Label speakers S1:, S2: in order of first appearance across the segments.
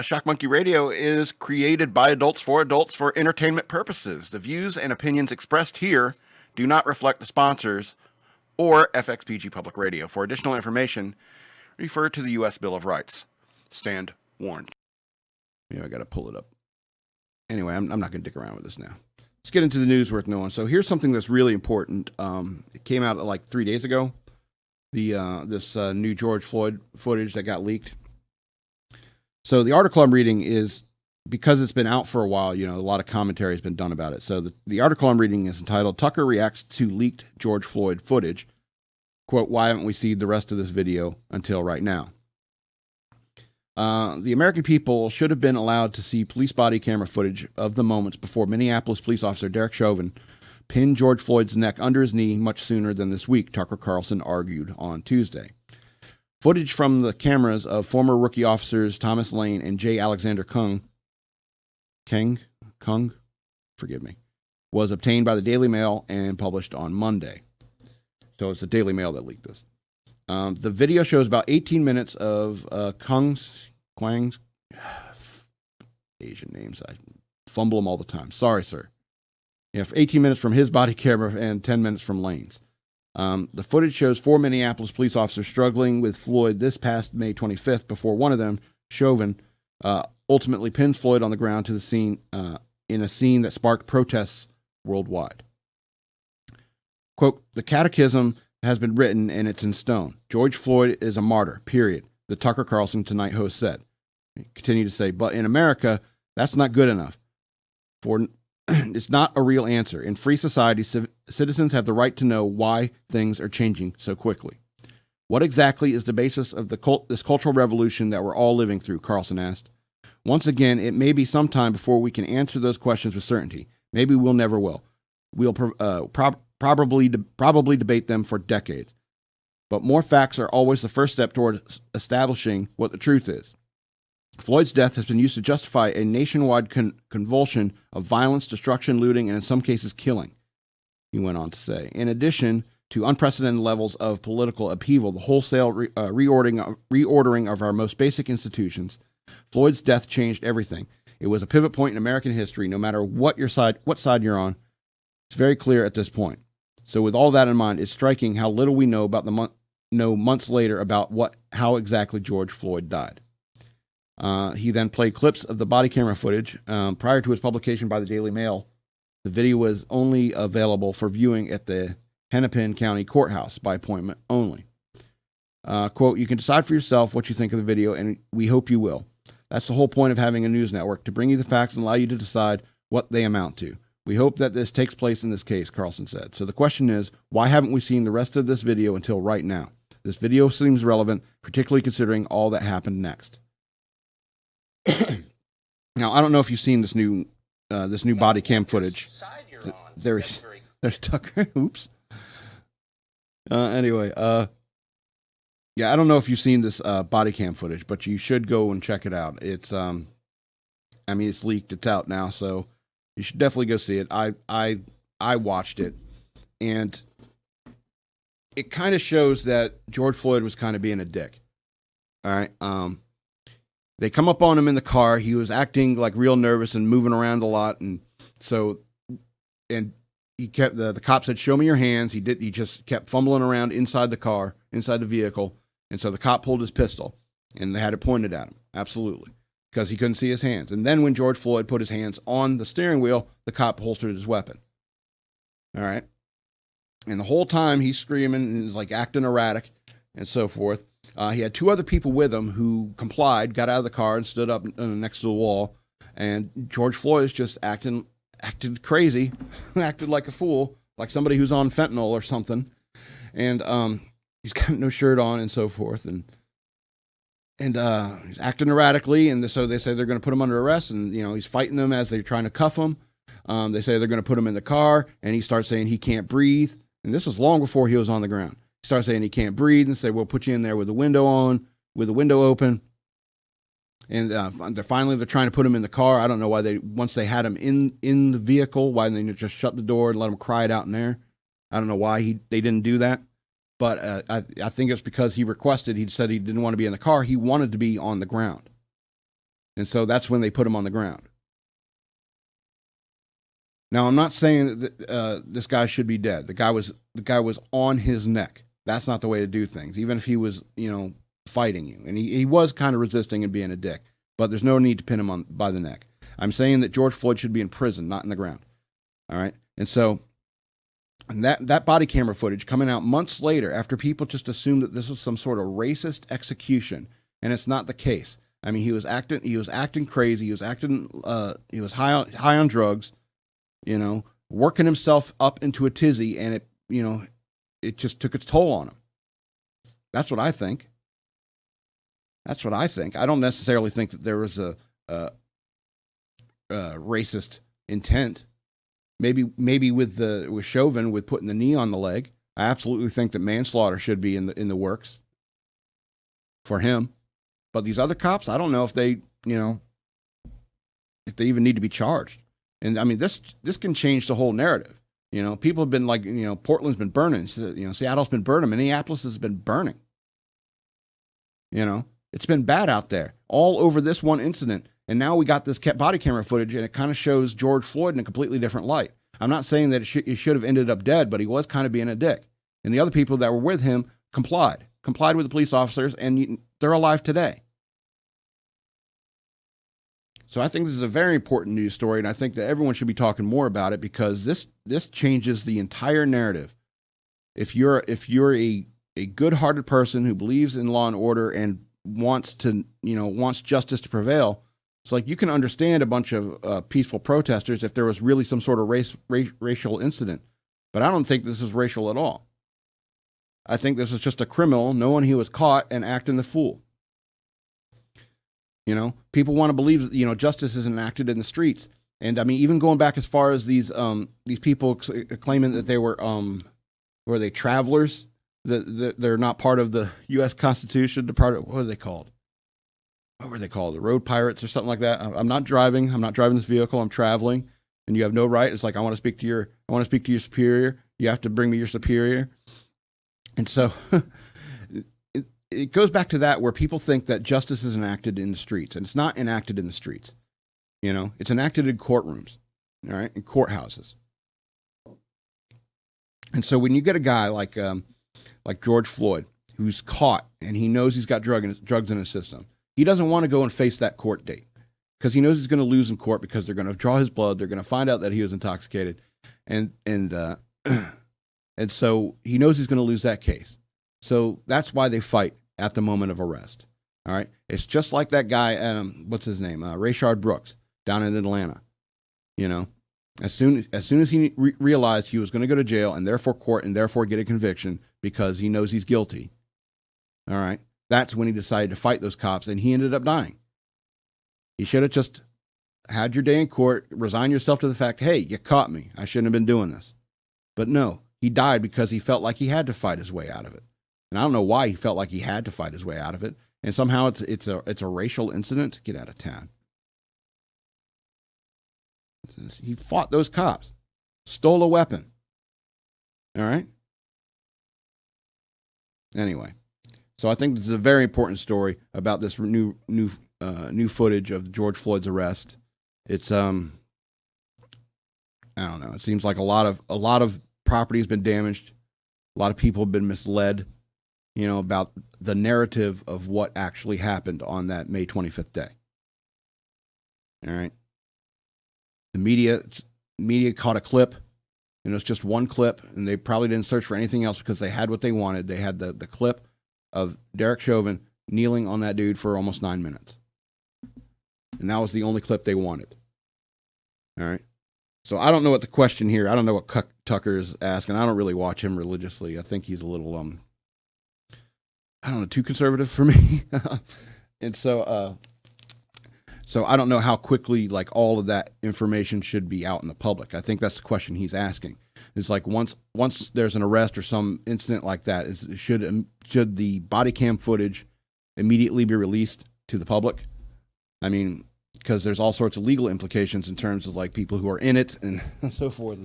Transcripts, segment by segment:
S1: Shock Monkey Radio is created by adults for entertainment purposes. The views and opinions expressed here do not reflect the sponsors or FXPG Public Radio. For additional information, refer to the U.S. Bill of Rights. Stand warned. I got to pull it up. Anyway, I'm not going to dick around with this now. Let's get into the news worth knowing. So here's something that's really important. It came out like 3 days ago. This new George Floyd footage that got leaked. So the article I'm reading is, because it's been out for a while, a lot of commentary has been done about it. So the article I'm reading is entitled, Tucker Reacts to Leaked George Floyd Footage. Quote, why haven't we seen the rest of this video until right now? The American people should have been allowed to see police body camera footage of the moments before Minneapolis police officer Derek Chauvin pinned George Floyd's neck under his knee much sooner than this week, Tucker Carlson argued on Tuesday. Footage from the cameras of former rookie officers Thomas Lane and J. Alexander Kung, forgive me, was obtained by the Daily Mail and published on Monday. So it's the Daily Mail that leaked this. The video shows about 18 minutes of Kwang's Asian names. I fumble them all the time. Sorry, sir. Yeah, 18 minutes from his body camera and 10 minutes from Lane's. The footage shows 4 Minneapolis police officers struggling with Floyd this past May 25th before one of them, Chauvin, ultimately pins Floyd on the ground to the scene in a scene that sparked protests worldwide. Quote, the catechism has been written and it's in stone. George Floyd is a martyr, period, the Tucker Carlson Tonight host said. He continued to say, but in America, that's not good enough. For it's not a real answer. In free society, citizens have the right to know why things are changing so quickly. What exactly is the basis of this cultural revolution that we're all living through, Carlson asked. Once again, it may be some time before we can answer those questions with certainty. Maybe we'll never will. We'll probably debate them for decades. But more facts are always the first step toward establishing what the truth is. Floyd's death has been used to justify a nationwide convulsion of violence, destruction, looting, and in some cases killing, he went on to say. In addition to unprecedented levels of political upheaval, the wholesale reordering of our most basic institutions, Floyd's death changed everything. It was a pivot point in American history, no matter what side you're on. It's very clear at this point. So with all that in mind, it's striking how little we know about months later about how exactly George Floyd died. He then played clips of the body camera footage. Prior to its publication by the Daily Mail, the video was only available for viewing at the Hennepin County Courthouse by appointment only. Quote, you can decide for yourself what you think of the video, and we hope you will. That's the whole point of having a news network, to bring you the facts and allow you to decide what they amount to. We hope that this takes place in this case, Carlson said. So the question is, why haven't we seen the rest of this video until right now? This video seems relevant, particularly considering all that happened next. Now, I don't know if you've seen this new body cam footage. There's Tucker. Oops. Anyway, yeah, I don't know if you've seen this body cam footage, but you should go and check it out. It's it's leaked. It's out now, so you should definitely go see it. I watched it, and it kind of shows that George Floyd was kind of being a dick. All right. They come up on him in the car. He was acting like real nervous and moving around a lot. And he kept, the cop said, show me your hands. He just kept fumbling around inside the car, inside the vehicle. And so the cop pulled his pistol and they had it pointed at him. Absolutely. Because he couldn't see his hands. And then when George Floyd put his hands on the steering wheel, the cop holstered his weapon. All right. And the whole time he's screaming and like acting erratic and so forth. He had 2 other people with him who complied, got out of the car and stood up next to the wall. And George Floyd is just acted crazy, acted like a fool, like somebody who's on fentanyl or something. And he's got no shirt on and so forth. And he's acting erratically. And so they say they're going to put him under arrest. And, he's fighting them as they're trying to cuff him. They say they're going to put him in the car. And he starts saying he can't breathe. And this was long before he was on the ground. Start saying he can't breathe and say, we'll put you in there with the window open. And they're trying to put him in the car. I don't know why once they had him in the vehicle, why they just shut the door and let him cry it out in there. I don't know why they didn't do that. But I think it's because he said he didn't want to be in the car. He wanted to be on the ground. And so that's when they put him on the ground. Now, I'm not saying that this guy should be dead. The guy was on his neck. That's not the way to do things, even if he was, fighting you. And he was kind of resisting and being a dick. But there's no need to pin him on by the neck. I'm saying that George Floyd should be in prison, not in the ground. All right? And so that body camera footage coming out months later after people just assumed that this was some sort of racist execution, and it's not the case. I mean, he was acting crazy. He was he was high on drugs, working himself up into a tizzy, and it just took its toll on him. That's what I think. I don't necessarily think that there was a racist intent. Maybe with Chauvin, with putting the knee on the leg. I absolutely think that manslaughter should be in the works for him. But these other cops, I don't know if they even need to be charged. And I mean, this can change the whole narrative. People have been like, Portland's been burning. Seattle's been burning. Minneapolis has been burning. It's been bad out there all over this one incident. And now we got this body camera footage, and it kind of shows George Floyd in a completely different light. I'm not saying that it should have ended up dead, but he was kind of being a dick. And the other people that were with him complied with the police officers, and they're alive today. So I think this is a very important news story, and I think that everyone should be talking more about it, because this changes the entire narrative. If you're a good-hearted person who believes in law and order and wants justice to prevail, it's like you can understand a bunch of peaceful protesters if there was really some sort of racial incident. But I don't think this is racial at all. I think this is just a criminal knowing he was caught and acting the fool. People want to believe that, justice isn't enacted in the streets. And I mean, even going back as far as these people claiming that they were they travelers, that they're not part of the U.S. Constitution, what were they called? The road pirates or something like that. I'm not driving this vehicle. I'm traveling, and you have no right. It's like, I want to speak to your superior. You have to bring me your superior. And so it goes back to that, where people think that justice is enacted in the streets, and it's not enacted in the streets. It's enacted in courtrooms, all right, in courthouses. And so when you get a guy like George Floyd, who's caught and he knows he's got drugs in his system, he doesn't want to go and face that court date, because he knows he's going to lose in court, because they're going to draw his blood. They're going to find out that he was intoxicated. And so he knows he's going to lose that case. So that's why they fight at the moment of arrest. All right. It's just like that guy, what's his name? Rayshard Brooks down in Atlanta. As soon as he realized he was going to go to jail and therefore court and therefore get a conviction because he knows he's guilty. All right. That's when he decided to fight those cops, and he ended up dying. He should have just had your day in court, resign yourself to the fact, hey, you caught me. I shouldn't have been doing this. But no, he died because he felt like he had to fight his way out of it. And I don't know why he felt like he had to fight his way out of it. And somehow it's a racial incident. Get out of town. He fought those cops, stole a weapon. All right. Anyway, so I think this is a very important story about this new footage of George Floyd's arrest. It's I don't know. It seems like a lot of property has been damaged. A lot of people have been misled, about the narrative of what actually happened on that May 25th day. All right. The media caught a clip, and it's just one clip, and they probably didn't search for anything else because they had what they wanted. They had the clip of Derek Chauvin kneeling on that dude for almost 9 minutes. And that was the only clip they wanted. All right. So I don't know what the question here. I don't know what Tucker is asking. I don't really watch him religiously. I think he's a little, I don't know, too conservative for me. And so I don't know how quickly all of that information should be out in the public. I think that's the question he's asking. It's like once there's an arrest or some incident like that, should the body cam footage immediately be released to the public? I mean, because there's all sorts of legal implications in terms of people who are in it and so forth.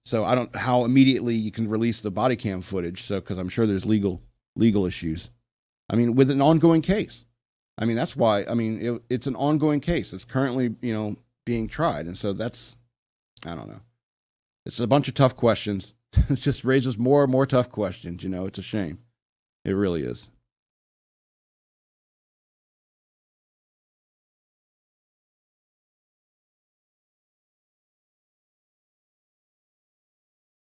S1: So I don't know how immediately you can release the body cam footage. So because I'm sure there's legal issues. I mean, with an ongoing case. I mean, that's why. I mean, it's an ongoing case. It's currently, being tried, and so that's, I don't know. It's a bunch of tough questions. It just raises more and more tough questions. It's a shame. It really is.